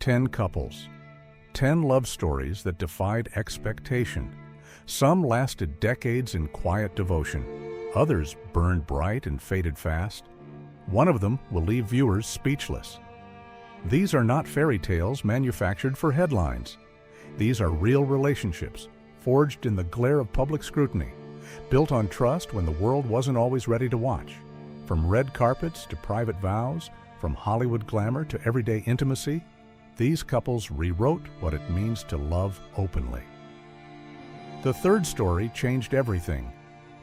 10 couples. 10 love stories that defied expectation. Some lasted decades in quiet devotion. Others burned bright and faded fast. One of them will leave viewers speechless. These are not fairy tales manufactured for headlines. These are real relationships, forged in the glare of public scrutiny, built on trust when the world wasn't always ready to watch. From red carpets to private vows, from Hollywood glamour to everyday intimacy, these couples rewrote what it means to love openly. The third story changed everything.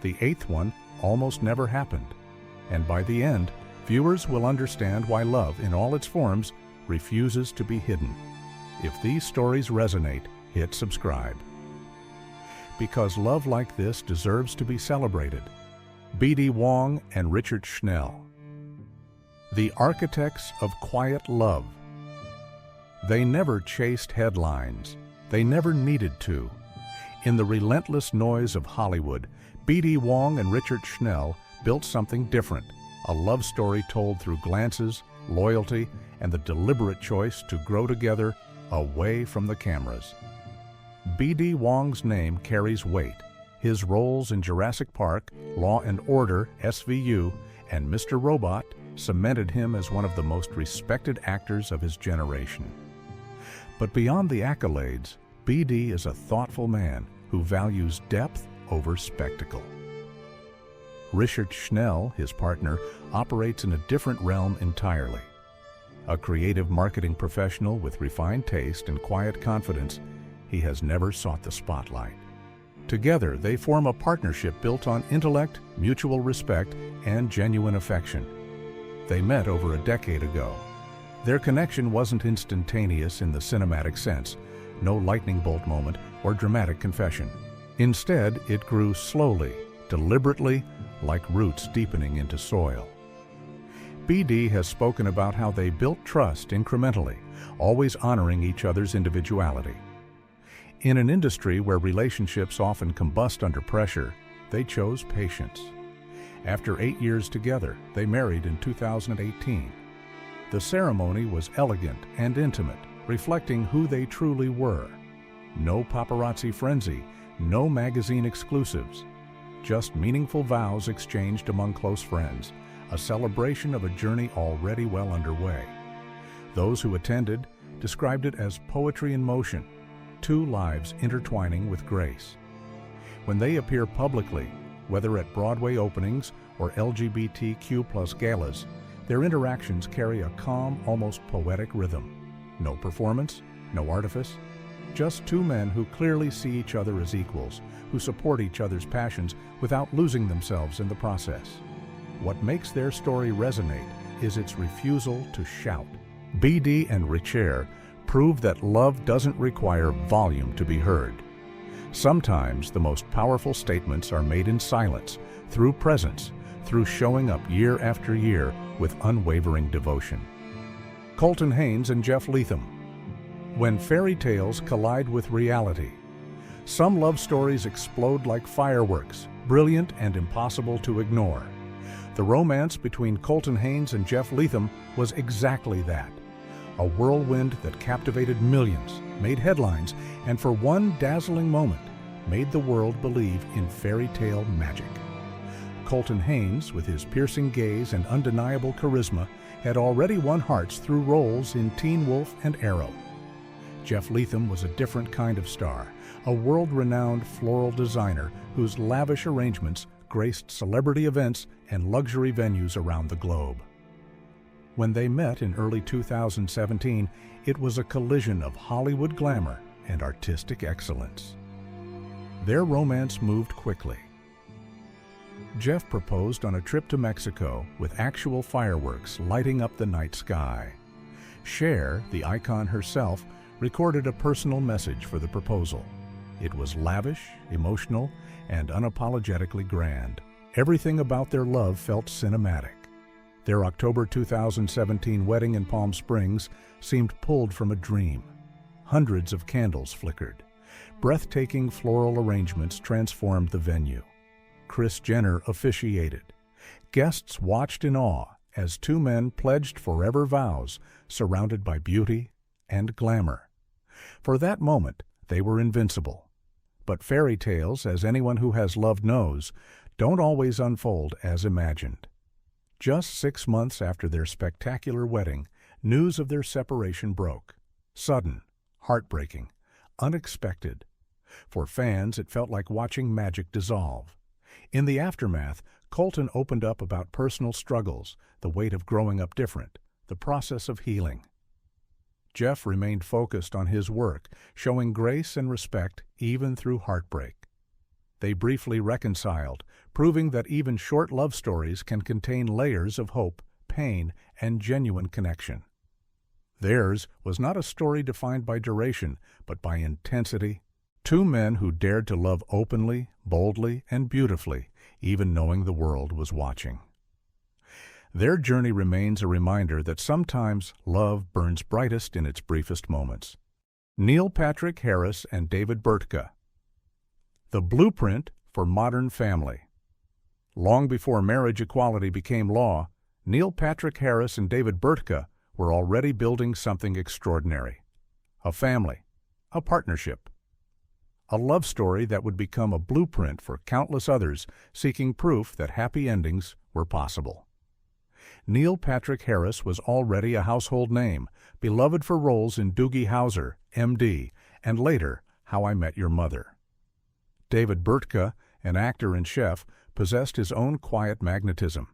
The eighth one almost never happened. And by the end, viewers will understand why love in all its forms refuses to be hidden. If these stories resonate, hit subscribe. Because love like this deserves to be celebrated. B.D. Wong and Richert Schnell. The architects of quiet love. They never chased headlines. They never needed to. In the relentless noise of Hollywood, B.D. Wong and Richert Schnell built something different, a love story told through glances, loyalty, and the deliberate choice to grow together away from the cameras. B.D. Wong's name carries weight. His roles in Jurassic Park, Law and Order, SVU, and Mr. Robot cemented him as one of the most respected actors of his generation. But beyond the accolades, B.D. is a thoughtful man who values depth over spectacle. Richert Schnell, his partner, operates in a different realm entirely. A creative marketing professional with refined taste and quiet confidence, he has never sought the spotlight. Together, they form a partnership built on intellect, mutual respect, and genuine affection. They met over a decade ago. Their connection wasn't instantaneous in the cinematic sense, no lightning bolt moment or dramatic confession. Instead, it grew slowly, deliberately, like roots deepening into soil. B.D. has spoken about how they built trust incrementally, always honoring each other's individuality. In an industry where relationships often combust under pressure, they chose patience. After 8 years together, they married in 2018. The ceremony was elegant and intimate, reflecting who they truly were. No paparazzi frenzy, no magazine exclusives, just meaningful vows exchanged among close friends, a celebration of a journey already well underway. Those who attended described it as poetry in motion, two lives intertwining with grace. When they appear publicly, whether at Broadway openings or LGBTQ+ galas, their interactions carry a calm, almost poetic rhythm. No performance, no artifice, just two men who clearly see each other as equals, who support each other's passions without losing themselves in the process. What makes their story resonate is its refusal to shout. B.D. and Richert prove that love doesn't require volume to be heard. Sometimes the most powerful statements are made in silence, through presence, through showing up year after year with unwavering devotion. Colton Haynes and Jeff Leatham. When fairy tales collide with reality. Some love stories explode like fireworks, brilliant and impossible to ignore. The romance between Colton Haynes and Jeff Leatham was exactly that. A whirlwind that captivated millions, made headlines, and for one dazzling moment, made the world believe in fairy tale magic. Colton Haynes, with his piercing gaze and undeniable charisma, had already won hearts through roles in Teen Wolf and Arrow. Jeff Leatham was a different kind of star, a world-renowned floral designer whose lavish arrangements graced celebrity events and luxury venues around the globe. When they met in early 2017, it was a collision of Hollywood glamour and artistic excellence. Their romance moved quickly. Jeff proposed on a trip to Mexico with actual fireworks lighting up the night sky. Cher, the icon herself, recorded a personal message for the proposal. It was lavish, emotional, and unapologetically grand. Everything about their love felt cinematic. Their October 2017 wedding in Palm Springs seemed pulled from a dream. Hundreds of candles flickered. Breathtaking floral arrangements transformed the venue. Kris Jenner officiated. Guests watched in awe as two men pledged forever vows, surrounded by beauty and glamour. For that moment, they were invincible. But fairy tales, as anyone who has loved knows, don't always unfold as imagined. Just 6 months after their spectacular wedding, news of their separation broke. Sudden, heartbreaking, unexpected. For fans, it felt like watching magic dissolve. In the aftermath, Colton opened up about personal struggles, the weight of growing up different, the process of healing. Jeff remained focused on his work, showing grace and respect even through heartbreak. They briefly reconciled, proving that even short love stories can contain layers of hope, pain, and genuine connection. Theirs was not a story defined by duration, but by intensity. Two men who dared to love openly, boldly, and beautifully, even knowing the world was watching. Their journey remains a reminder that sometimes love burns brightest in its briefest moments. Neil Patrick Harris and David Burtka. The blueprint for modern family. Long before marriage equality became law, Neil Patrick Harris and David Burtka were already building something extraordinary. A family, a partnership, a love story that would become a blueprint for countless others seeking proof that happy endings were possible. Neil Patrick Harris was already a household name, beloved for roles in Doogie Howser, M.D., and later, How I Met Your Mother. David Burtka, an actor and chef, possessed his own quiet magnetism.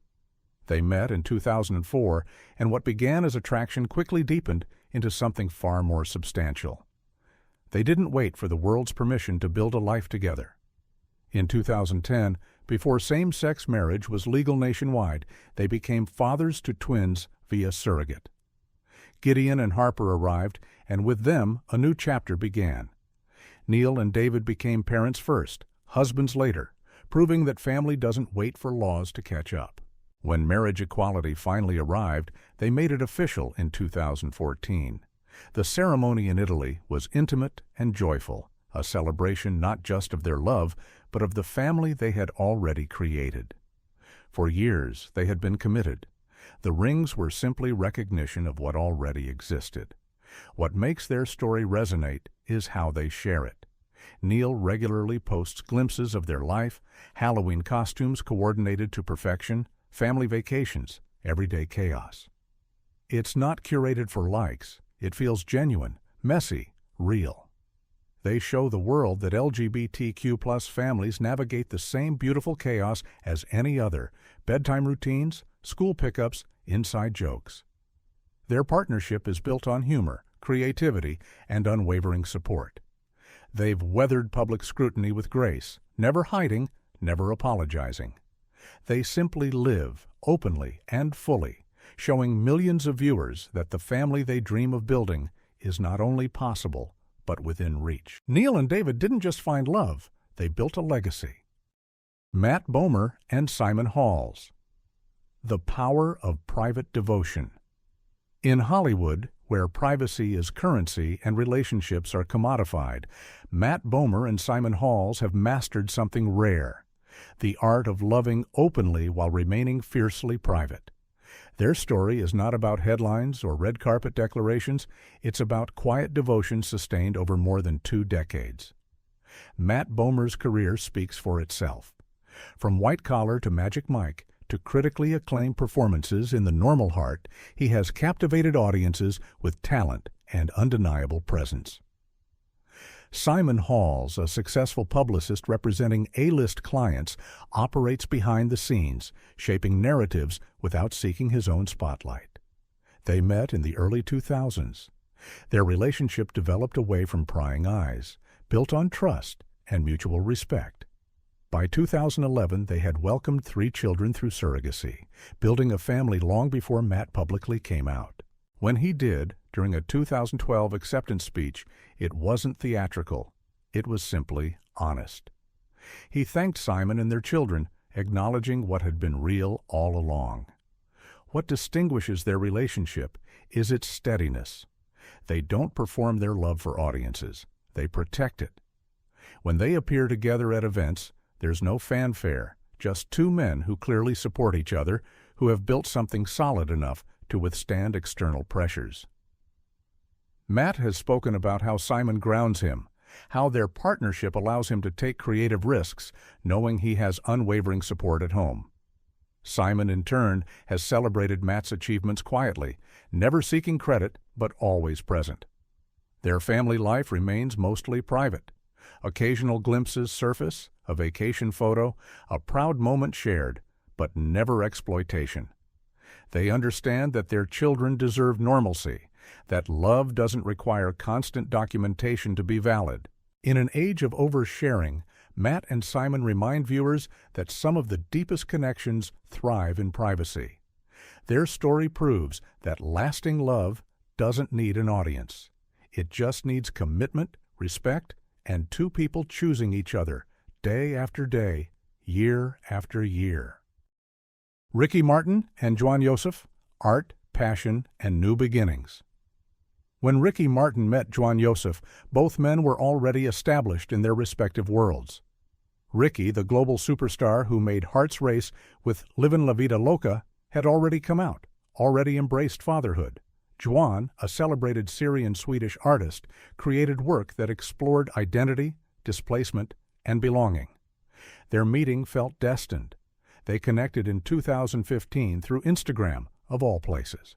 They met in 2004, and what began as attraction quickly deepened into something far more substantial. They didn't wait for the world's permission to build a life together. In 2010, before same-sex marriage was legal nationwide, they became fathers to twins via surrogate. Gideon and Harper arrived, and with them a new chapter began. Neil and David became parents first, husbands later, proving that family doesn't wait for laws to catch up. When marriage equality finally arrived, they made it official in 2014. The ceremony in Italy was intimate and joyful, a celebration not just of their love, but of the family they had already created. For years, they had been committed. The rings were simply recognition of what already existed. What makes their story resonate is how they share it. Neil regularly posts glimpses of their life, Halloween costumes coordinated to perfection, family vacations, everyday chaos. It's not curated for likes. It feels genuine, messy, real. They show the world that LGBTQ+ families navigate the same beautiful chaos as any other: bedtime routines, school pickups, inside jokes. Their partnership is built on humor, creativity, and unwavering support. They've weathered public scrutiny with grace, never hiding, never apologizing. They simply live, openly and fully, showing millions of viewers that the family they dream of building is not only possible, but within reach. Neil and David didn't just find love, they built a legacy. Matt Bomer and Simon Halls. The power of private devotion. In Hollywood, where privacy is currency and relationships are commodified, Matt Bomer and Simon Halls have mastered something rare: the art of loving openly while remaining fiercely private. Their story is not about headlines or red carpet declarations, it's about quiet devotion sustained over more than 2 decades. Matt Bomer's career speaks for itself. From White Collar to Magic Mike to critically acclaimed performances in The Normal Heart, he has captivated audiences with talent and undeniable presence. Simon Halls, a successful publicist representing A-list clients, operates behind the scenes, shaping narratives without seeking his own spotlight. They met in the early 2000s. Their relationship developed away from prying eyes, built on trust and mutual respect. By 2011, they had welcomed 3 children through surrogacy, building a family long before Matt publicly came out. When he did, during a 2012 acceptance speech, it wasn't theatrical. It was simply honest. He thanked Simon and their children, acknowledging what had been real all along. What distinguishes their relationship is its steadiness. They don't perform their love for audiences. They protect it. When they appear together at events, there's no fanfare, just 2 men who clearly support each other, who have built something solid enough to withstand external pressures. Matt has spoken about how Simon grounds him, how their partnership allows him to take creative risks, knowing he has unwavering support at home. Simon, in turn, has celebrated Matt's achievements quietly, never seeking credit but always present. Their family life remains mostly private. Occasional glimpses surface, a vacation photo, a proud moment shared, but never exploitation. They understand that their children deserve normalcy, that love doesn't require constant documentation to be valid. In an age of oversharing, Matt and Simon remind viewers that some of the deepest connections thrive in privacy. Their story proves that lasting love doesn't need an audience. It just needs commitment, respect, and two people choosing each other day after day, year after year. Ricky Martin and Jwan Yosef, Art, Passion, and New Beginnings. When Ricky Martin met Jwan Yosef, both men were already established in their respective worlds. Ricky, the global superstar who made hearts race with Livin' La Vida Loca, had already come out, already embraced fatherhood. Jwan, a celebrated Syrian-Swedish artist, created work that explored identity, displacement, and belonging. Their meeting felt destined. They connected in 2015 through Instagram, of all places.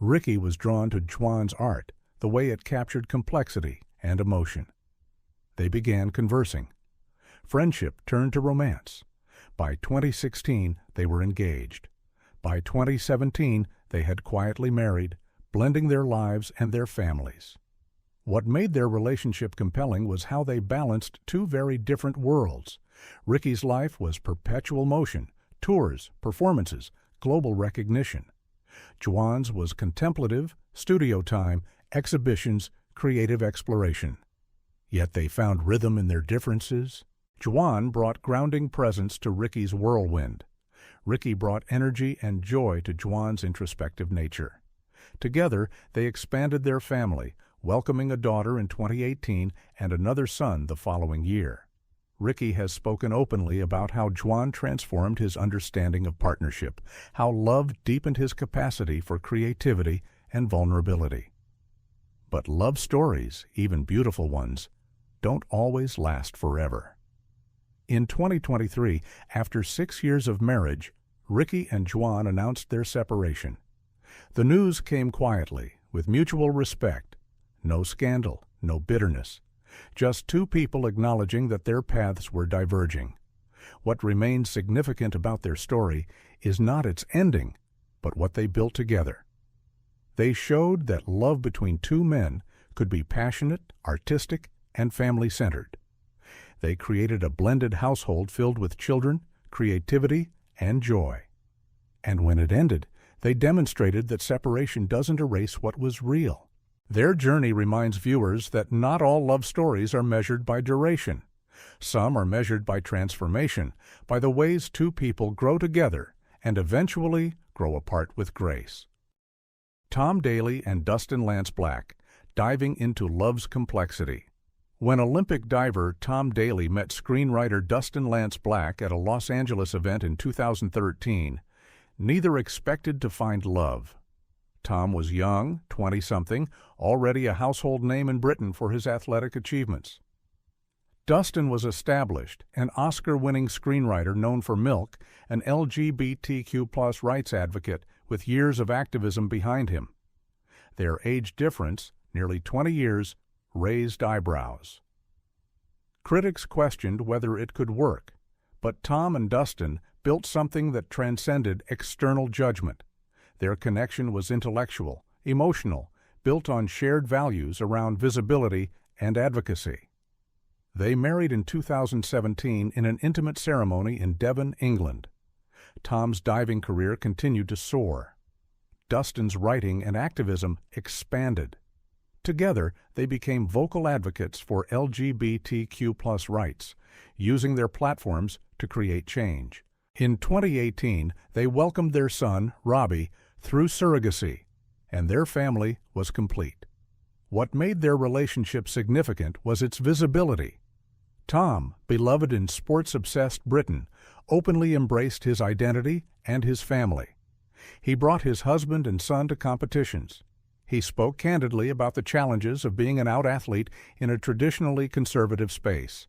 Ricky was drawn to Jwan's art, the way it captured complexity and emotion. They began conversing. Friendship turned to romance. By 2016, they were engaged. By 2017, they had quietly married, blending their lives and their families. What made their relationship compelling was how they balanced two very different worlds. Ricky's life was perpetual motion, tours, performances, global recognition. Jwan's was contemplative, studio time, exhibitions, creative exploration. Yet they found rhythm in their differences. Jwan brought grounding presence to Ricky's whirlwind. Ricky brought energy and joy to Jwan's introspective nature. Together, they expanded their family, welcoming a daughter in 2018 and another son the following year. Ricky has spoken openly about how Jwan transformed his understanding of partnership, how love deepened his capacity for creativity and vulnerability. But love stories, even beautiful ones, don't always last forever. In 2023, after 6 years of marriage, Ricky and Jwan announced their separation. The news came quietly, with mutual respect. No scandal, no bitterness. Just two people acknowledging that their paths were diverging. What remains significant about their story is not its ending, but what they built together. They showed that love between two men could be passionate, artistic, and family-centered. They created a blended household filled with children, creativity, and joy. And when it ended, they demonstrated that separation doesn't erase what was real. Their journey reminds viewers that not all love stories are measured by duration. Some are measured by transformation, by the ways two people grow together and eventually grow apart with grace. Tom Daley and Dustin Lance Black, diving into love's complexity. When Olympic diver Tom Daley met screenwriter Dustin Lance Black at a Los Angeles event in 2013, neither expected to find love. Tom was young, 20-something, already a household name in Britain for his athletic achievements. Dustin was established, an Oscar-winning screenwriter known for Milk, an LGBTQ+ rights advocate with years of activism behind him. Their age difference, nearly 20 years, raised eyebrows. Critics questioned whether it could work, but Tom and Dustin built something that transcended external judgment. Their connection was intellectual, emotional, built on shared values around visibility and advocacy. They married in 2017 in an intimate ceremony in Devon, England. Tom's diving career continued to soar. Dustin's writing and activism expanded. Together, they became vocal advocates for LGBTQ+ rights, using their platforms to create change. In 2018, they welcomed their son, Robbie, through surrogacy, and their family was complete. What made their relationship significant was its visibility. Tom, beloved in sports-obsessed Britain, openly embraced his identity and his family. He brought his husband and son to competitions. He spoke candidly about the challenges of being an out-athlete in a traditionally conservative space.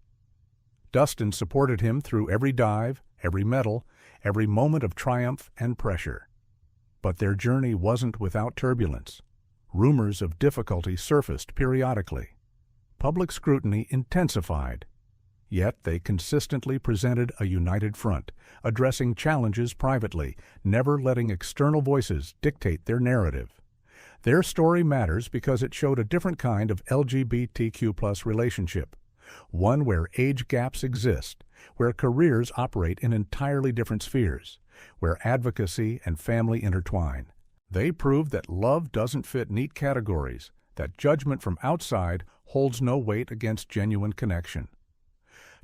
Dustin supported him through every dive, every medal, every moment of triumph and pressure. But their journey wasn't without turbulence. Rumors of difficulty surfaced periodically. Public scrutiny intensified. Yet they consistently presented a united front, addressing challenges privately, never letting external voices dictate their narrative. Their story matters because it showed a different kind of LGBTQ+ relationship, one where age gaps exist, where careers operate in entirely different spheres, where advocacy and family intertwine. They proved that love doesn't fit neat categories, that judgment from outside holds no weight against genuine connection.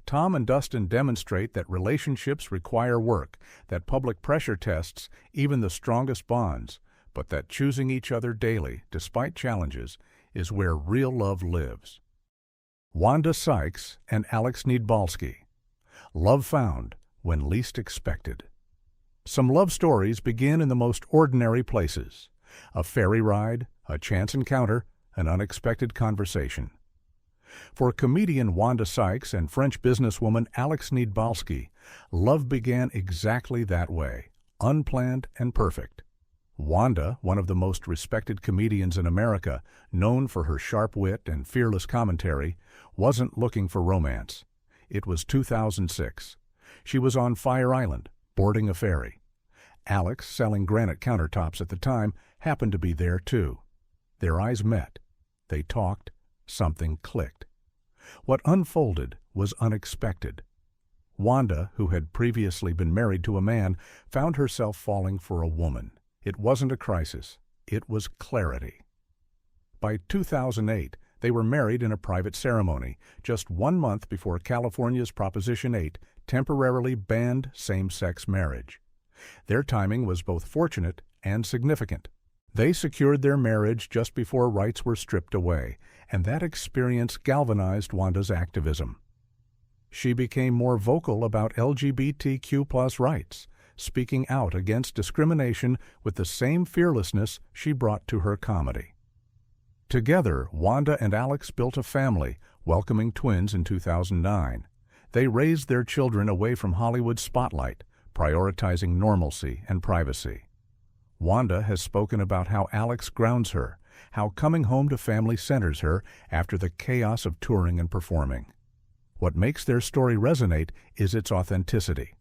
Tom and Dustin demonstrate that relationships require work, that public pressure tests even the strongest bonds, but that choosing each other daily, despite challenges, is where real love lives. Wanda Sykes and Alex Niedbalski. Love found when least expected. Some love stories begin in the most ordinary places: a ferry ride, a chance encounter, an unexpected conversation. For comedian Wanda Sykes and French businesswoman Alex Niedbalski, love began exactly that way, unplanned and perfect. Wanda, one of the most respected comedians in America, known for her sharp wit and fearless commentary, wasn't looking for romance. It was 2006. She was on Fire Island, boarding a ferry. Alex, selling granite countertops at the time, happened to be there too. Their eyes met. They talked. Something clicked. What unfolded was unexpected. Wanda, who had previously been married to a man, found herself falling for a woman. It wasn't a crisis. It was clarity. By 2008, they were married in a private ceremony, just 1 month before California's Proposition 8 temporarily banned same-sex marriage. Their timing was both fortunate and significant. They secured their marriage just before rights were stripped away, and that experience galvanized Wanda's activism. She became more vocal about LGBTQ+ rights, speaking out against discrimination with the same fearlessness she brought to her comedy. Together, Wanda and Alex built a family, welcoming twins in 2009. They raised their children away from Hollywood's spotlight, prioritizing normalcy and privacy. Wanda has spoken about how Alex grounds her, how coming home to family centers her after the chaos of touring and performing. What makes their story resonate is its authenticity.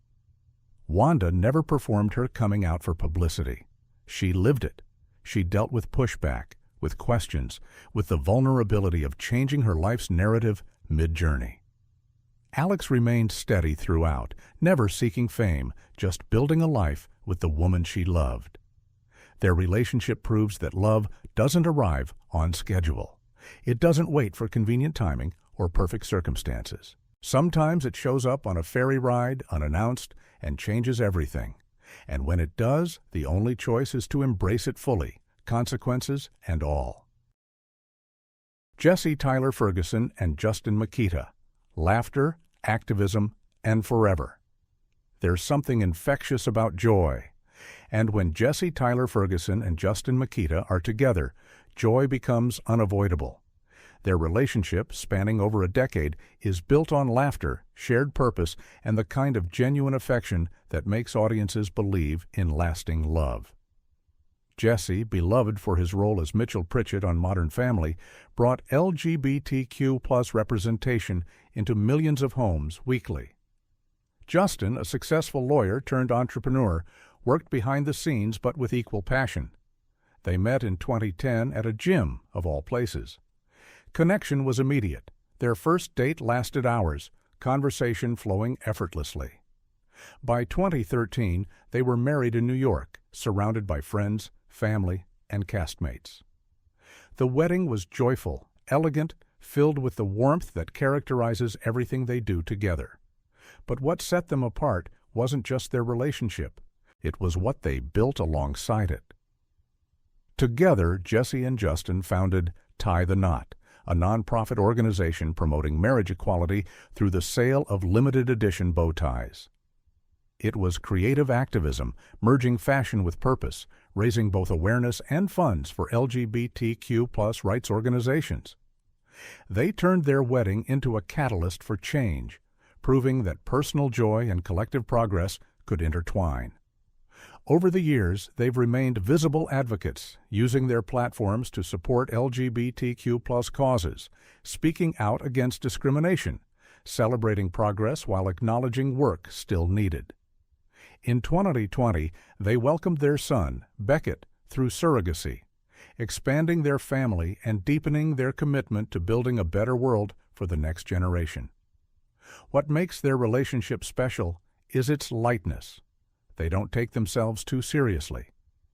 Wanda never performed her coming out for publicity. She lived it. She dealt with pushback, with questions, with the vulnerability of changing her life's narrative mid-journey. Alex remained steady throughout, never seeking fame, just building a life with the woman she loved. Their relationship proves that love doesn't arrive on schedule. It doesn't wait for convenient timing or perfect circumstances. Sometimes it shows up on a ferry ride, unannounced, and changes everything. And when it does, the only choice is to embrace it fully, consequences and all. Jesse Tyler Ferguson and Justin Mikita. Laughter, activism, and forever. There's something infectious about joy. And when Jesse Tyler Ferguson and Justin Mikita are together, joy becomes unavoidable. Their relationship, spanning over a decade, is built on laughter, shared purpose, and the kind of genuine affection that makes audiences believe in lasting love. Jesse, beloved for his role as Mitchell Pritchett on Modern Family, brought LGBTQ+ representation into millions of homes weekly. Justin, a successful lawyer turned entrepreneur, worked behind the scenes but with equal passion. They met in 2010 at a gym, of all places. Connection was immediate. Their first date lasted hours, conversation flowing effortlessly. By 2013, they were married in New York, surrounded by friends, family, and castmates. The wedding was joyful, elegant, filled with the warmth that characterizes everything they do together. But what set them apart wasn't just their relationship. It was what they built alongside it. Together, Jesse and Justin founded Tie the Knot, a nonprofit organization promoting marriage equality through the sale of limited edition bow ties. It was creative activism, merging fashion with purpose, raising both awareness and funds for LGBTQ+ rights organizations. They turned their wedding into a catalyst for change, proving that personal joy and collective progress could intertwine. Over the years, they've remained visible advocates, using their platforms to support LGBTQ+ causes, speaking out against discrimination, celebrating progress while acknowledging work still needed. In 2020, they welcomed their son, Beckett, through surrogacy, expanding their family and deepening their commitment to building a better world for the next generation. What makes their relationship special is its lightness. They don't take themselves too seriously.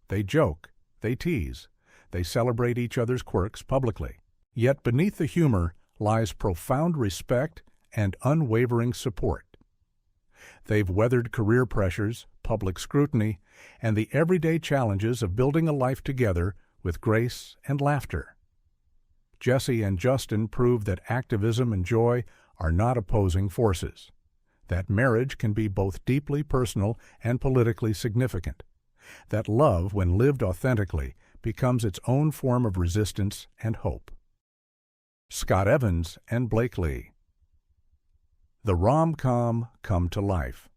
They joke, they tease, they celebrate each other's quirks publicly. Yet beneath the humor lies profound respect and unwavering support. They've weathered career pressures, public scrutiny, and the everyday challenges of building a life together with grace and laughter. Jesse and Dustin prove that activism and joy are not opposing forces, that marriage can be both deeply personal and politically significant, that love, when lived authentically, becomes its own form of resistance and hope. Scott Evans and Blake Lee. The rom-com come to life.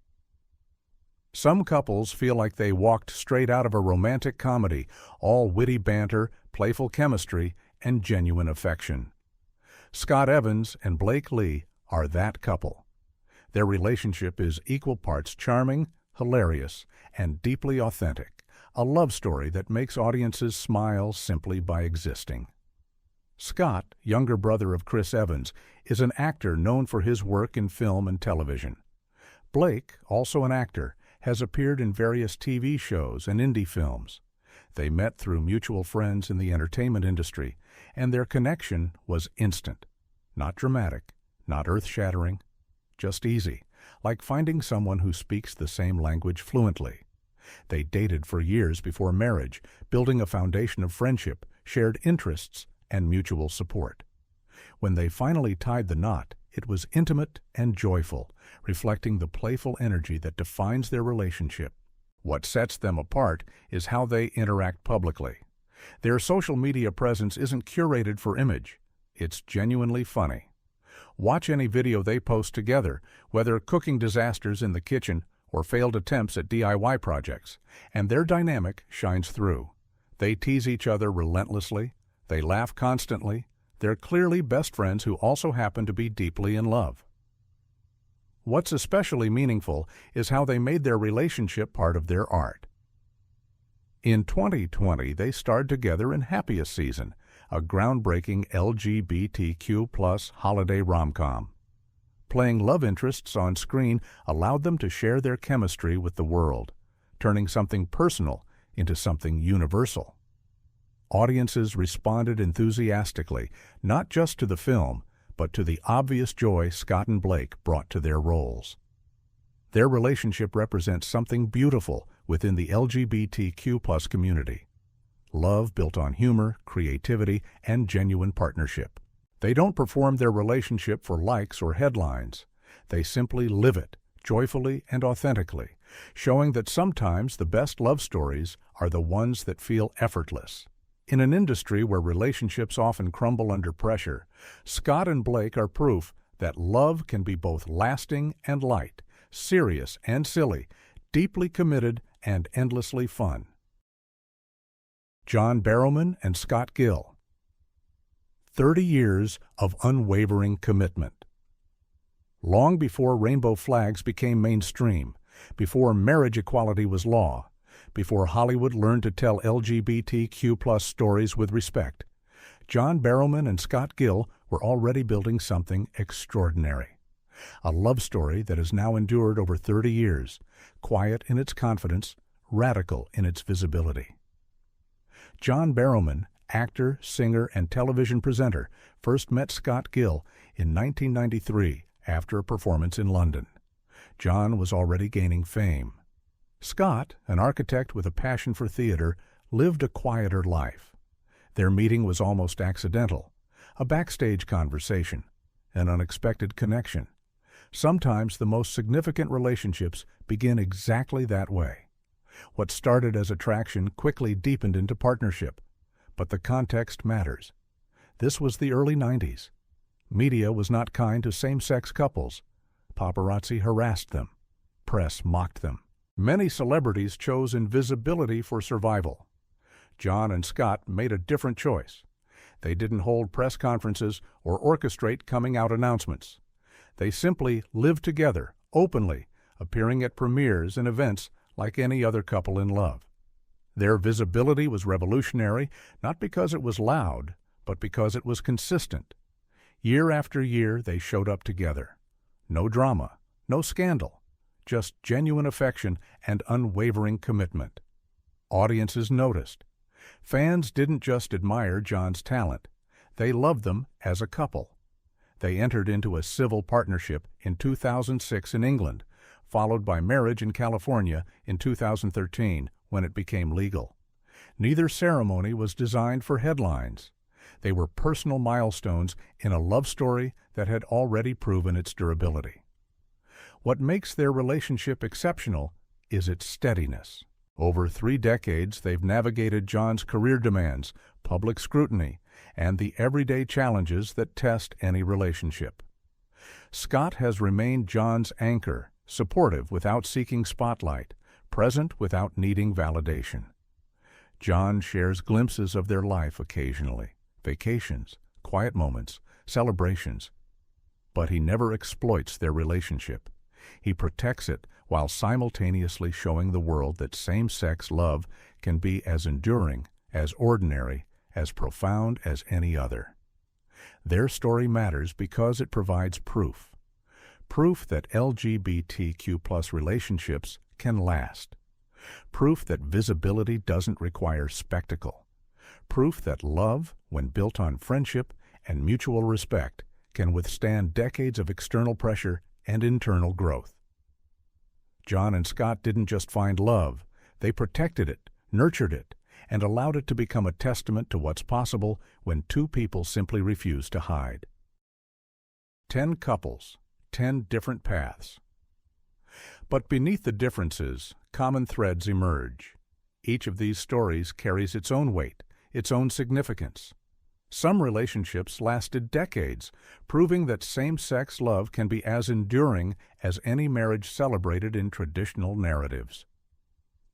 Some couples feel like they walked straight out of a romantic comedy, all witty banter, playful chemistry, and genuine affection. Scott Evans and Blake Lee are that couple. Their relationship is equal parts charming, hilarious, and deeply authentic, a love story that makes audiences smile simply by existing. Scott, younger brother of Chris Evans, is an actor known for his work in film and television. Blake, also an actor, has appeared in various TV shows and indie films. They met through mutual friends in the entertainment industry, and their connection was instant. Not dramatic, not earth-shattering, just easy, like finding someone who speaks the same language fluently. They dated for years before marriage, building a foundation of friendship, shared interests, and mutual support. When they finally tied the knot, it was intimate and joyful, reflecting the playful energy that defines their relationship. What sets them apart is how they interact publicly. Their social media presence isn't curated for image. It's genuinely funny. Watch any video they post together, whether cooking disasters in the kitchen or failed attempts at DIY projects, and their dynamic shines through. They tease each other relentlessly. They laugh constantly. They're clearly best friends who also happen to be deeply in love. What's especially meaningful is how they made their relationship part of their art. In 2020, they starred together in Happiest Season, a groundbreaking LGBTQ+ holiday rom-com. Playing love interests on screen allowed them to share their chemistry with the world, turning something personal into something universal. Audiences responded enthusiastically, not just to the film, but to the obvious joy Scott and Blake brought to their roles. Their relationship represents something beautiful within the LGBTQ+ community. Love built on humor, creativity, and genuine partnership. They don't perform their relationship for likes or headlines. They simply live it, joyfully and authentically, showing that sometimes the best love stories are the ones that feel effortless. In an industry where relationships often crumble under pressure, Scott and Blake are proof that love can be both lasting and light, serious and silly, deeply committed and endlessly fun. John Barrowman and Scott Gill. 30 years of unwavering commitment. Long before rainbow flags became mainstream, before marriage equality was law, before Hollywood learned to tell LGBTQ+ stories with respect, John Barrowman and Scott Gill were already building something extraordinary. A love story that has now endured over 30 years, quiet in its confidence, radical in its visibility. John Barrowman, actor, singer, and television presenter, first met Scott Gill in 1993 after a performance in London. John was already gaining fame. Scott, an architect with a passion for theater, lived a quieter life. Their meeting was almost accidental, a backstage conversation, an unexpected connection. Sometimes the most significant relationships begin exactly that way. What started as attraction quickly deepened into partnership. But the context matters. This was the early 90s. Media was not kind to same-sex couples. Paparazzi harassed them. Press mocked them. Many celebrities chose invisibility for survival. John and Scott made a different choice. They didn't hold press conferences or orchestrate coming-out announcements. They simply lived together, openly, appearing at premieres and events like any other couple in love. Their visibility was revolutionary, not because it was loud, but because it was consistent. Year after year, they showed up together. No drama, no scandal, just genuine affection and unwavering commitment. Audiences noticed. Fans didn't just admire John's talent. They loved them as a couple. They entered into a civil partnership in 2006 in England, followed by marriage in California in 2013 when it became legal. Neither ceremony was designed for headlines. They were personal milestones in a love story that had already proven its durability. What makes their relationship exceptional is its steadiness. Over 3 decades, they've navigated John's career demands, public scrutiny, and the everyday challenges that test any relationship. Scott has remained John's anchor, supportive without seeking spotlight, present without needing validation. John shares glimpses of their life occasionally, vacations, quiet moments, celebrations. But he never exploits their relationship. He protects it while simultaneously showing the world that same-sex love can be as enduring, as ordinary, as profound as any other. Their story matters because it provides proof. Proof that LGBTQ+ relationships can last. Proof that visibility doesn't require spectacle. Proof that love, when built on friendship and mutual respect, can withstand decades of external pressure and internal growth. John and Scott didn't just find love. They protected it, nurtured it, and allowed it to become a testament to what's possible when 2 people simply refuse to hide. 10 couples, 10 different paths. But beneath the differences, common threads emerge. Each of these stories carries its own weight, its own significance. Some relationships lasted decades, proving that same-sex love can be as enduring as any marriage celebrated in traditional narratives.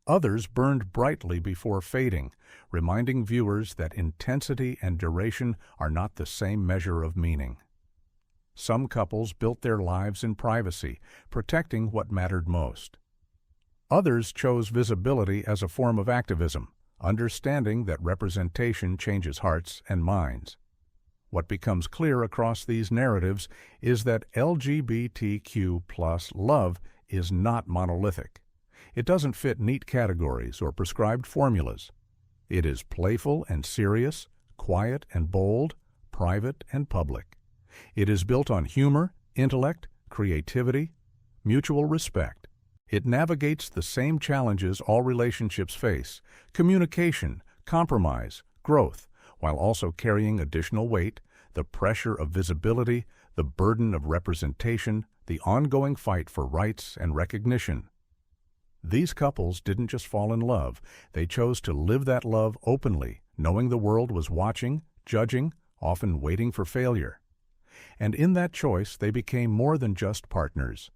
Others burned brightly before fading, reminding viewers that intensity and duration are not the same measure of meaning. Some couples built their lives in privacy, protecting what mattered most. Others chose visibility as a form of activism, understanding that representation changes hearts and minds. What becomes clear across these narratives is that LGBTQ+ love is not monolithic. It doesn't fit neat categories or prescribed formulas. It is playful and serious, quiet and bold, private and public. It is built on humor, intellect, creativity, mutual respect. It navigates the same challenges all relationships face: communication, compromise, growth, while also carrying additional weight, the pressure of visibility, the burden of representation, the ongoing fight for rights and recognition. These couples didn't just fall in love. They chose to live that love openly, knowing the world was watching, judging, often waiting for failure. And in that choice, they became more than just partners.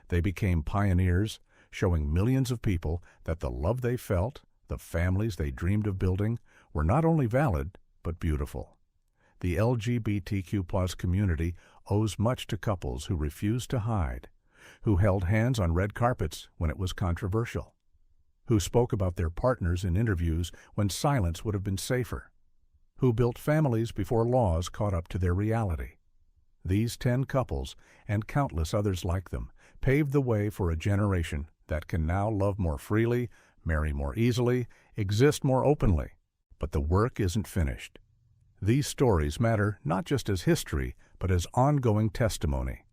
They became pioneers, showing millions of people that the love they felt, the families they dreamed of building, were not only valid, but beautiful. The LGBTQ+ community owes much to couples who refused to hide, who held hands on red carpets when it was controversial, who spoke about their partners in interviews when silence would have been safer, who built families before laws caught up to their reality. These 10 couples, and countless others like them, paved the way for a generation that can now love more freely, marry more easily, exist more openly. But the work isn't finished. These stories matter not just as history, but as ongoing testimony.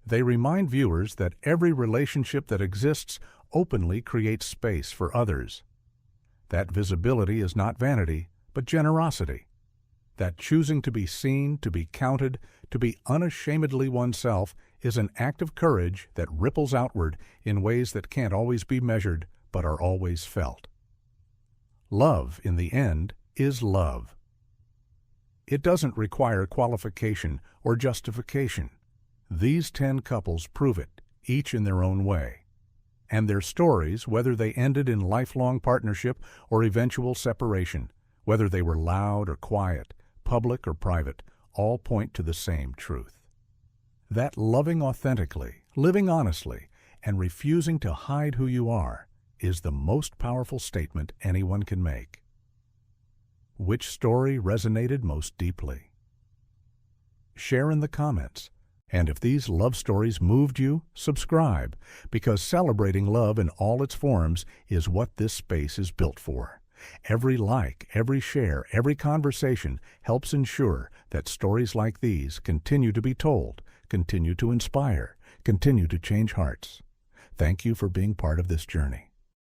They remind viewers that every relationship that exists openly creates space for others. That visibility is not vanity, but generosity. That choosing to be seen, to be counted, to be unashamedly oneself is an act of courage that ripples outward in ways that can't always be measured but are always felt. Love, in the end, is love. It doesn't require qualification or justification. These 10 couples prove it, each in their own way. And their stories, whether they ended in lifelong partnership or eventual separation, whether they were loud or quiet, public or private, all point to the same truth. That loving authentically, living honestly, and refusing to hide who you are is the most powerful statement anyone can make. Which story resonated most deeply? Share in the comments. And if these love stories moved you, subscribe, because celebrating love in all its forms is what this space is built for. Every like, every share, every conversation helps ensure that stories like these continue to be told, continue to inspire, continue to change hearts. Thank you for being part of this journey.